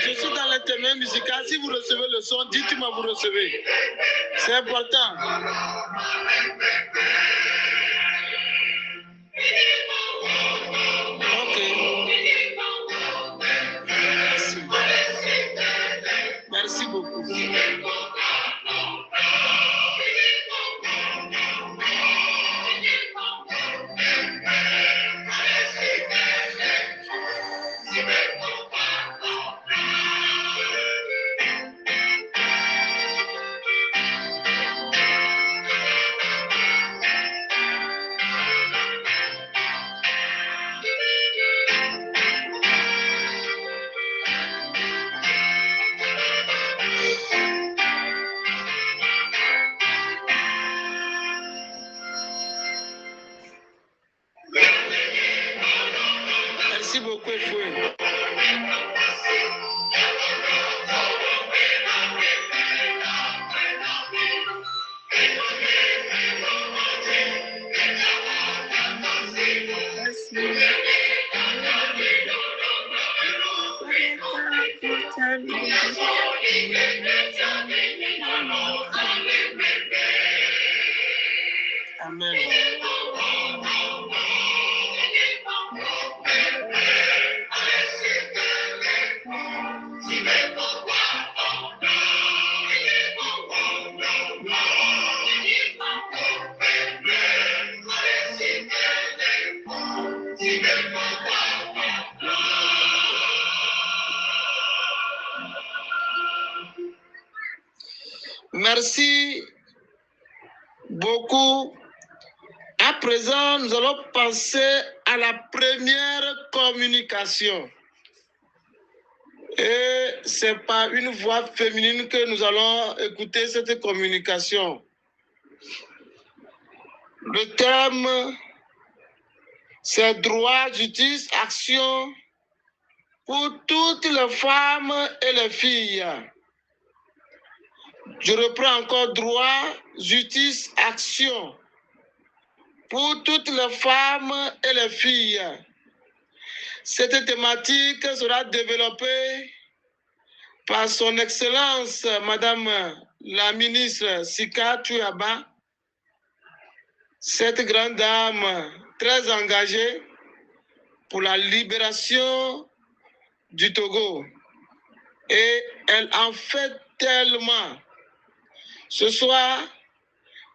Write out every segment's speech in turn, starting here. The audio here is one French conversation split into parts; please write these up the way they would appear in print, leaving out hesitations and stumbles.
Je suis dans l'intermédiaire musical. Si vous recevez le son, dites-moi vous recevez. C'est important. Ok. Merci. Merci beaucoup. Merci beaucoup, Foué. Amen. Merci beaucoup. À présent, nous allons passer à la première communication. Et c'est par une voix féminine que nous allons écouter cette communication. Le thème, c'est droit, justice, action pour toutes les femmes et les filles. Je reprends encore droit, justice, action pour toutes les femmes et les filles. Cette thématique sera développée par son Excellence, Madame la ministre Sika Tuyaba, cette grande dame très engagée pour la libération du Togo. Et elle en fait tellement. Ce soir,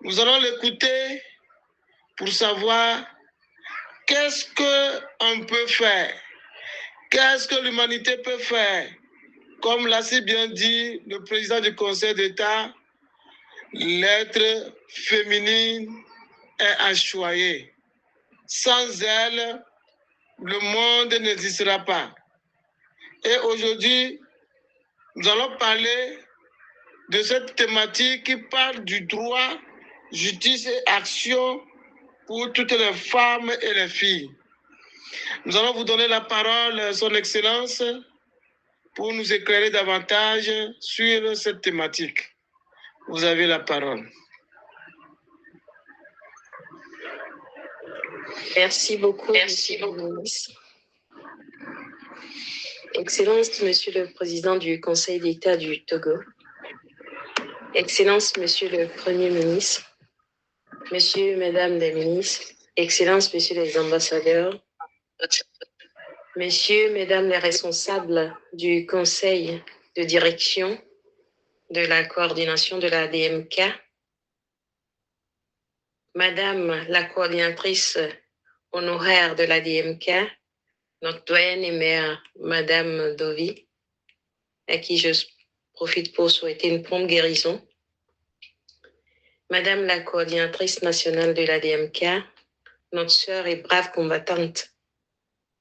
nous allons l'écouter pour savoir qu'est-ce qu'on peut faire, qu'est-ce que l'humanité peut faire. Comme l'a si bien dit le président du Conseil d'État, l'être féminine est à choyer. Sans elle, le monde n'existera pas. Et aujourd'hui, nous allons parler de cette thématique qui parle du droit, justice et action pour toutes les femmes et les filles. Nous allons vous donner la parole, Son Excellence, pour nous éclairer davantage sur cette thématique. Vous avez la parole. Merci beaucoup. Excellence, Monsieur le Président du Conseil d'État du Togo. Excellence, Monsieur le Premier ministre. Monsieur, Mesdames les ministres. Excellence, Messieurs les ambassadeurs. Messieurs, Mesdames les responsables du Conseil de direction de la coordination de la DMK. Madame la coordinatrice honoraire de la DMK, notre doyenne et mère, Madame Dovi, à qui je profite pour souhaiter une prompte guérison. Madame la coordinatrice nationale de la DMK, notre sœur et brave combattante,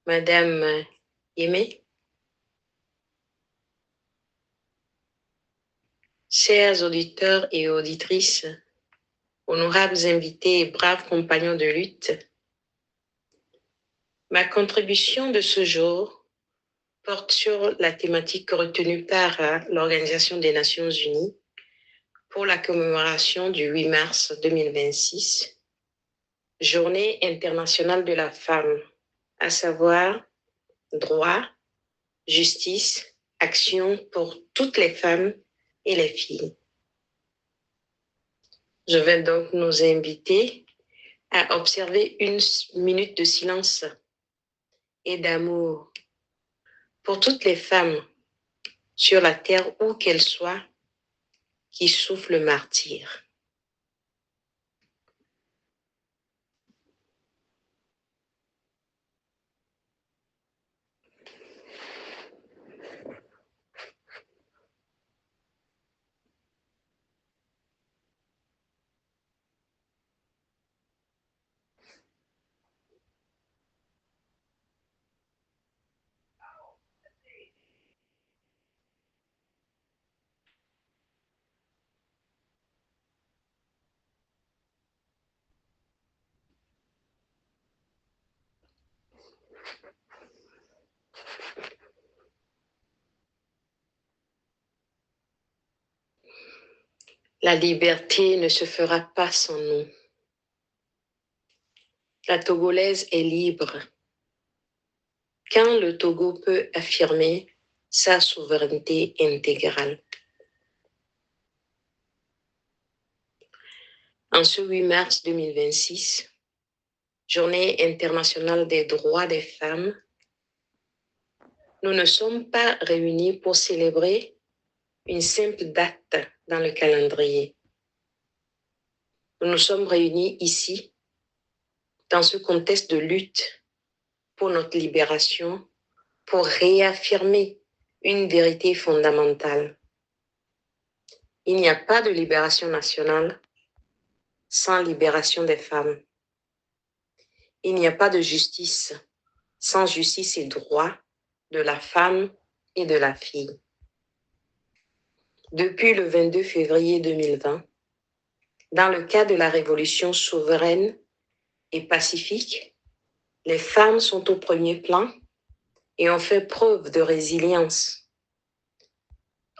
Madame Yémé. Chers auditeurs et auditrices, honorables invités et braves compagnons de lutte, ma contribution de ce jour porte sur la thématique retenue par l'Organisation des Nations Unies pour la commémoration du 8 mars 2026, Journée internationale de la femme, à savoir droit, justice action pour toutes les femmes et les filles. Je vais donc nous inviter à observer une minute de silence et d'amour pour toutes les femmes sur la terre où qu'elles soient qui souffrent le martyre. La liberté ne se fera pas sans nous. La Togolaise est libre quand le Togo peut affirmer sa souveraineté intégrale. En ce 8 mars 2026, Journée internationale des droits des femmes, nous ne sommes pas réunis pour célébrer une simple date dans le calendrier. Nous nous sommes réunis ici, dans ce contexte de lutte pour notre libération, pour réaffirmer une vérité fondamentale. Il n'y a pas de libération nationale sans libération des femmes. Il n'y a pas de justice sans justice et droit de la femme et de la fille. Depuis le 22 février 2020, dans le cadre de la révolution souveraine et pacifique, les femmes sont au premier plan et ont fait preuve de résilience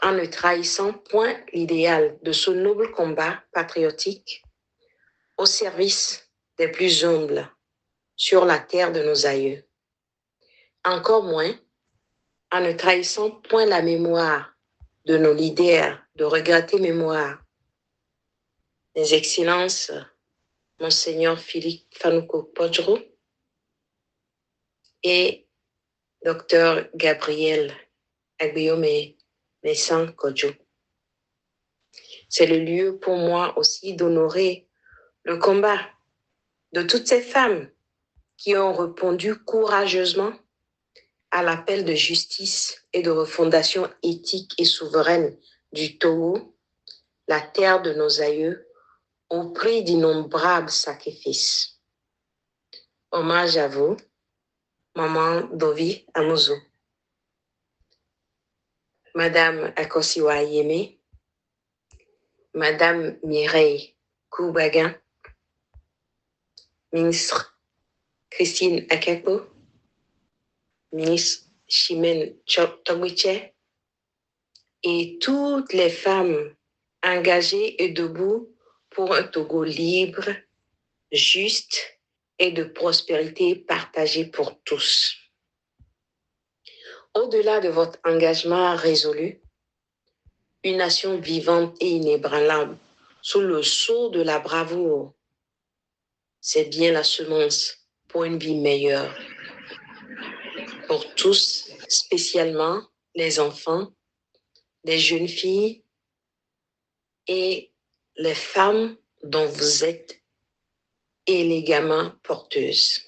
en ne trahissant point l'idéal de ce noble combat patriotique au service des plus humbles sur la terre de nos aïeux. Encore moins en ne trahissant point la mémoire de nos leaders, de regretter mémoire, les excellences Monseigneur Philippe Fanuko Podjro et Dr Gabriel Agbiome Messan Kodjo. C'est le lieu pour moi aussi d'honorer le combat de toutes ces femmes qui ont répondu courageusement à l'appel de justice et de refondation éthique et souveraine du Togo, la terre de nos aïeux, au prix d'innombrables sacrifices. Hommage à vous, Maman Dovi Amuzo, Madame Akosiwa Yeme, Madame Mireille Koubagan, Ministre Christine Akako, Ministre Chimène Togwiche, et toutes les femmes engagées et debout pour un Togo libre, juste et de prospérité partagée pour tous. Au-delà de votre engagement résolu, une nation vivante et inébranlable sous le sceau de la bravoure, c'est bien la semence pour une vie meilleure. Pour tous, spécialement les enfants, les jeunes filles et les femmes dont vous êtes élégamment porteuses.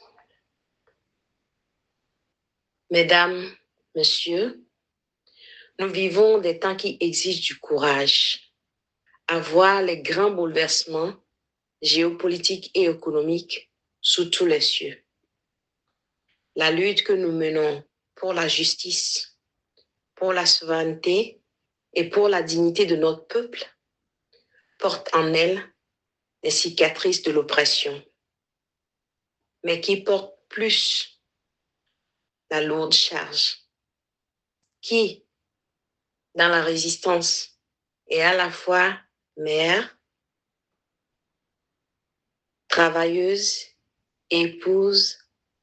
Mesdames, Messieurs, nous vivons des temps qui exigent du courage à voir les grands bouleversements géopolitiques et économiques sous tous les cieux. La lutte que nous menons pour la justice, pour la souveraineté et pour la dignité de notre peuple porte en elle les cicatrices de l'oppression, mais qui porte plus la lourde charge, qui, dans la résistance, est à la fois mère, travailleuse, épouse,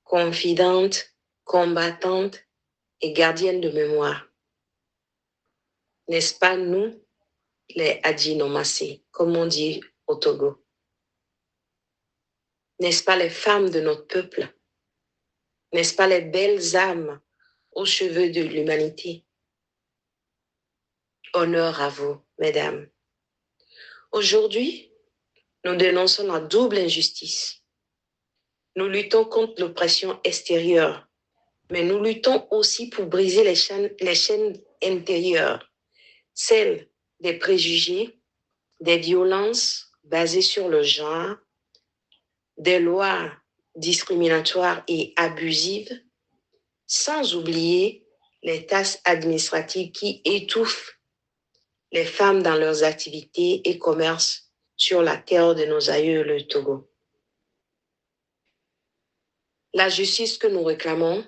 confidente, combattante et gardienne de mémoire. N'est-ce pas nous, les Adjinomassé, comme on dit au Togo? N'est-ce pas les femmes de notre peuple? N'est-ce pas les belles âmes aux cheveux de l'humanité? Honneur à vous, mesdames. Aujourd'hui, nous dénonçons la double injustice. Nous luttons contre l'oppression extérieure, mais nous luttons aussi pour briser les chaînes intérieures, celles des préjugés, des violences basées sur le genre, des lois discriminatoires et abusives, sans oublier les tâches administratives qui étouffent les femmes dans leurs activités et commerces sur la terre de nos aïeux, le Togo. La justice que nous réclamons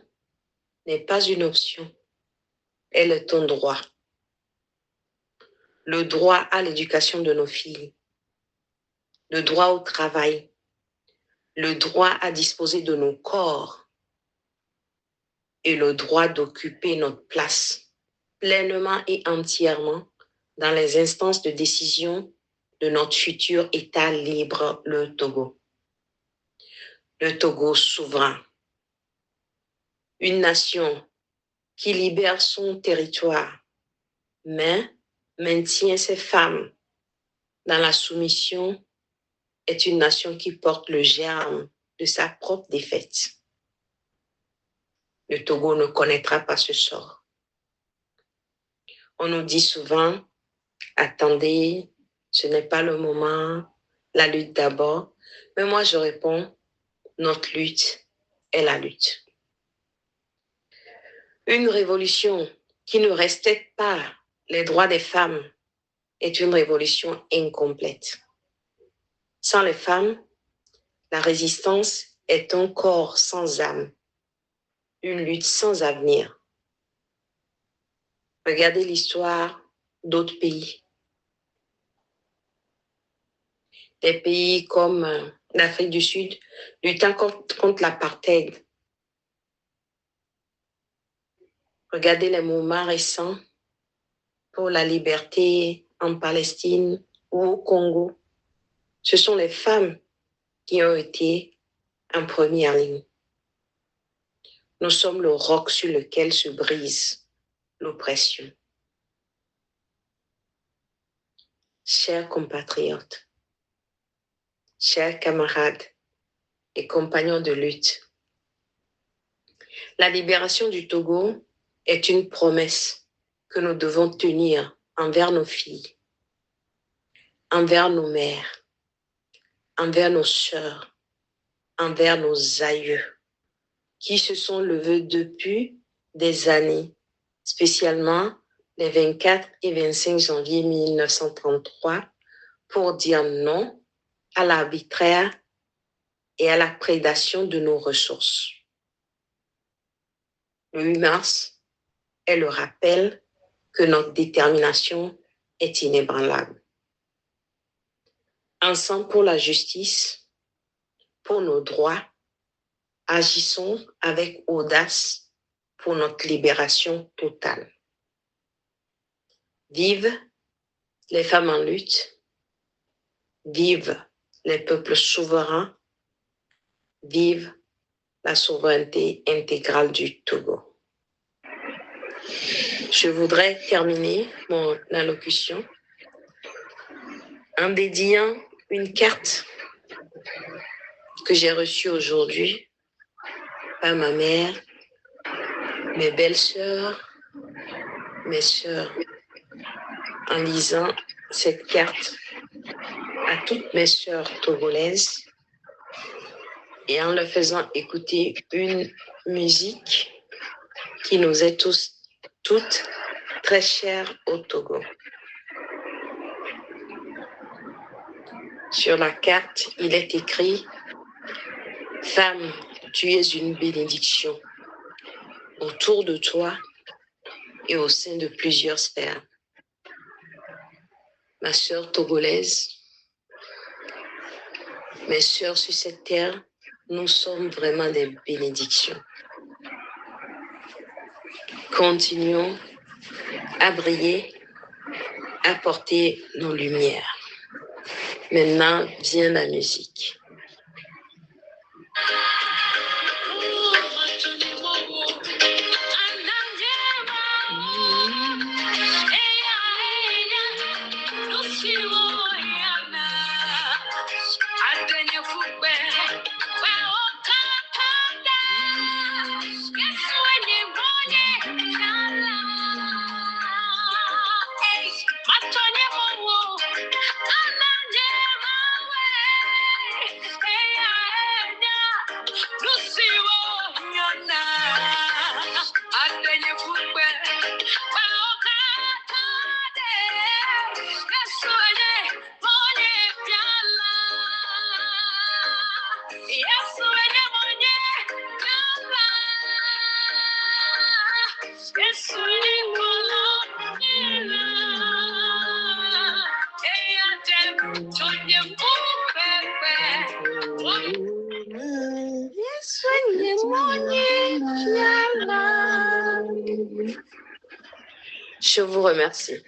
n'est pas une option, elle est un droit. Le droit à l'éducation de nos filles, le droit au travail, le droit à disposer de nos corps et le droit d'occuper notre place pleinement et entièrement dans les instances de décision de notre futur État libre, le Togo. Le Togo souverain, une nation qui libère son territoire, mais maintient ses femmes dans la soumission, est une nation qui porte le germe de sa propre défaite. Le Togo ne connaîtra pas ce sort. On nous dit souvent, attendez, ce n'est pas le moment, la lutte d'abord. Mais moi, je réponds, notre lutte est la lutte. Une révolution qui ne respecte pas les droits des femmes est une révolution incomplète. Sans les femmes, la résistance est un corps sans âme, une lutte sans avenir. Regardez l'histoire d'autres pays. Des pays comme l'Afrique du Sud luttant contre l'apartheid. Regardez les mouvements récents pour la liberté en Palestine ou au Congo. Ce sont les femmes qui ont été en première ligne. Nous sommes le roc sur lequel se brise l'oppression. Chers compatriotes, chers camarades et compagnons de lutte, la libération du Togo est une promesse que nous devons tenir envers nos filles, envers nos mères, envers nos sœurs, envers nos aïeux, qui se sont levés depuis des années, spécialement les 24 et 25 janvier 1933, pour dire non à l'arbitraire et à la prédation de nos ressources. Le 8 mars est le rappel que notre détermination est inébranlable. Ensemble pour la justice, pour nos droits, agissons avec audace pour notre libération totale. Vive les femmes en lutte, vive les peuples souverains, vive la souveraineté intégrale du Togo. Je voudrais terminer mon allocution en dédiant une carte que j'ai reçue aujourd'hui par ma mère, mes belles-sœurs, mes sœurs, en lisant cette carte à toutes mes sœurs togolaises et en leur faisant écouter une musique qui nous est toutes très chères au Togo. Sur la carte, il est écrit « Femme, tu es une bénédiction autour de toi et au sein de plusieurs sphères. » Ma sœur togolaise, mes sœurs sur cette terre, nous sommes vraiment des bénédictions. Continuons à briller apporter nos lumières. Maintenant vient la musique. Je vous remercie.